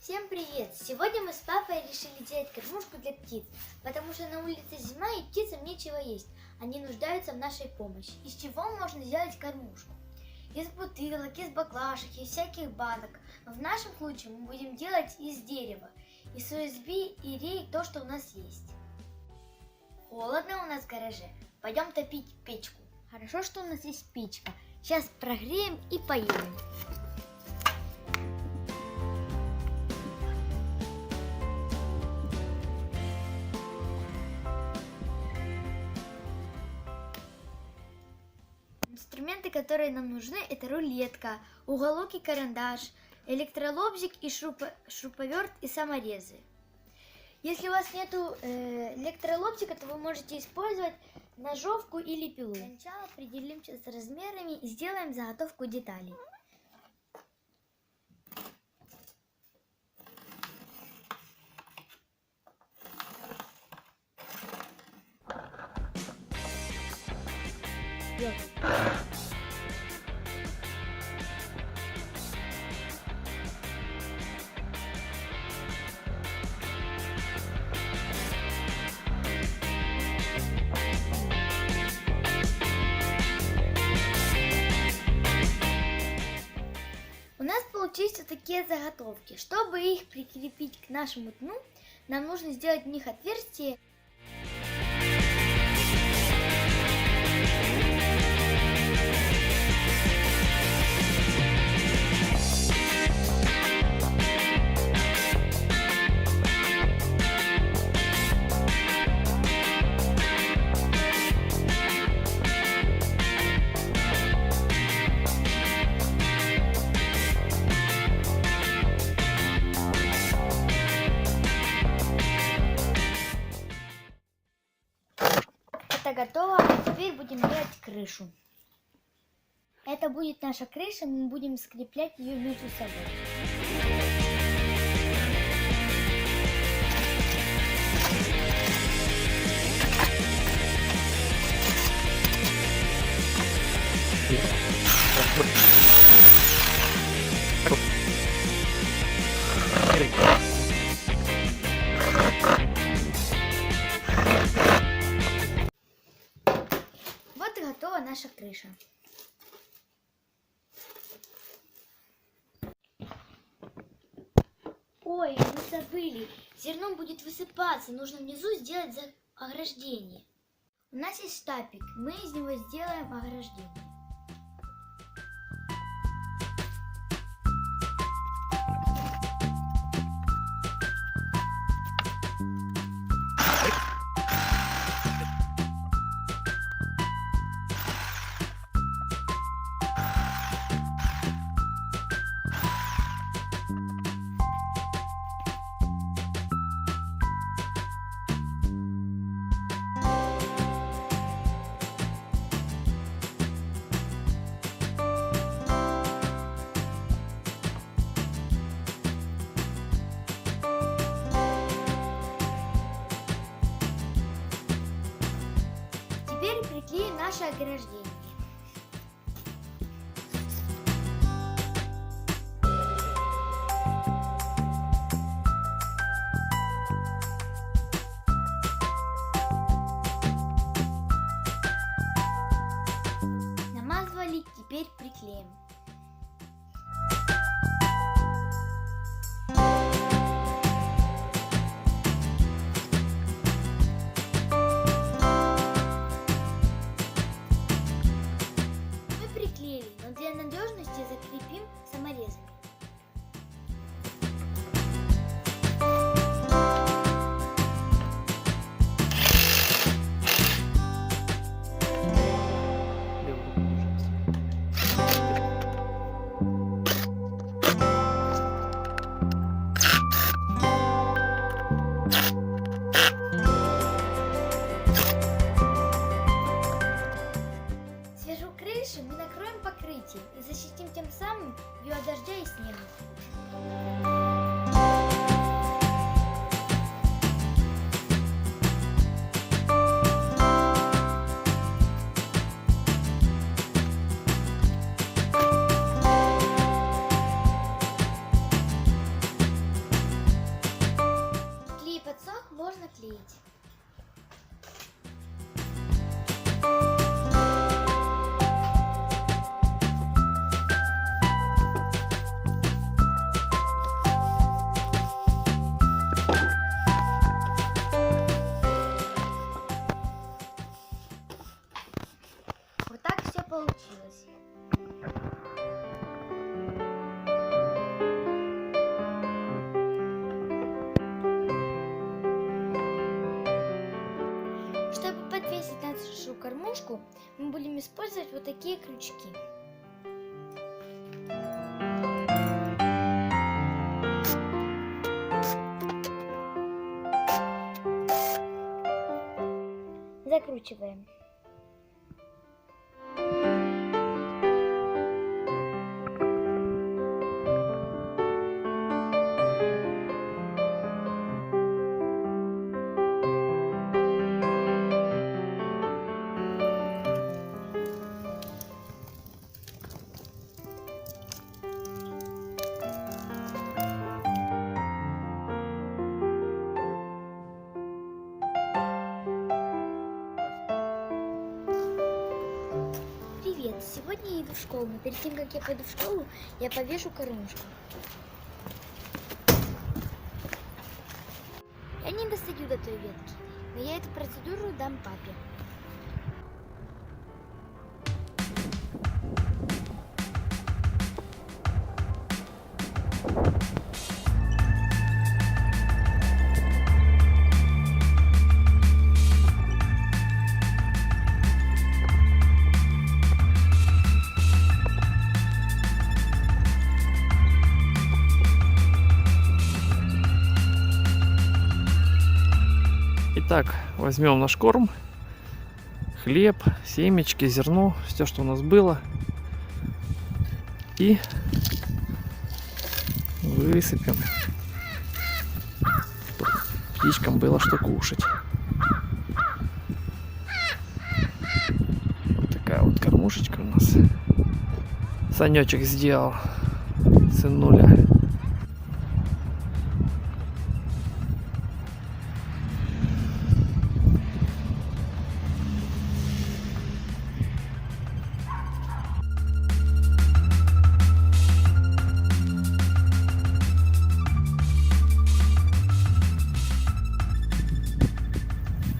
Всем привет! Сегодня мы с папой решили делать кормушку для птиц, потому что на улице зима и птицам нечего есть. Они нуждаются в нашей помощи. Из чего можно сделать кормушку? Из бутылок, из баклашек, из всяких банок. Но в нашем случае мы будем делать из дерева, из ОСБ и рей, то, что у нас есть. Холодно у нас в гараже. Пойдем топить печку. Хорошо, что у нас есть печка. Сейчас прогреем и поедем. Инструменты, которые нам нужны, это рулетка, уголок и карандаш, электролобзик и шуруповерт и саморезы. Если у вас нету электролобзика, то вы можете использовать ножовку или пилу. Сначала определимся с размерами и сделаем заготовку деталей. У нас получились вот такие заготовки. Чтобы их прикрепить к нашему дну, нам нужно сделать в них отверстие. Это готово, а теперь будем делать крышу. Это будет наша крыша, мы будем скреплять ее между собой. Вот и готова наша крыша. Ой, мы забыли. Зерно будет высыпаться. Нужно внизу сделать ограждение. У нас есть штапик. Мы из него сделаем ограждение. Теперь приклеим наше ограждение. Намазывали, теперь приклеим. Но для надежности закрепим саморезами. Сверху крыши мы накроем покрытием и защитим тем самым ее от дождя и снега. осталось. Чтобы подвесить нашу кормушку, мы будем использовать вот такие крючки. Закручиваем. Привет! Сегодня я иду в школу, но перед тем, как я пойду в школу, я повешу кормушку. Я не достаю до той ветки, но я эту процедуру дам папе. Итак, возьмем наш корм, хлеб, семечки, зерно, все, что у нас было, и высыпем, чтобы птичкам было что кушать. Вот такая вот кормушечка у нас. Санечек сделал, сынуля.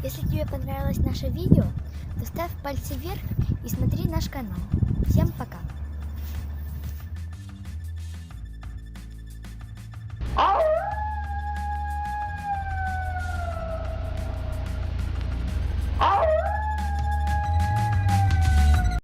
Если тебе понравилось наше видео, то ставь пальцы вверх и смотри наш канал. Всем пока!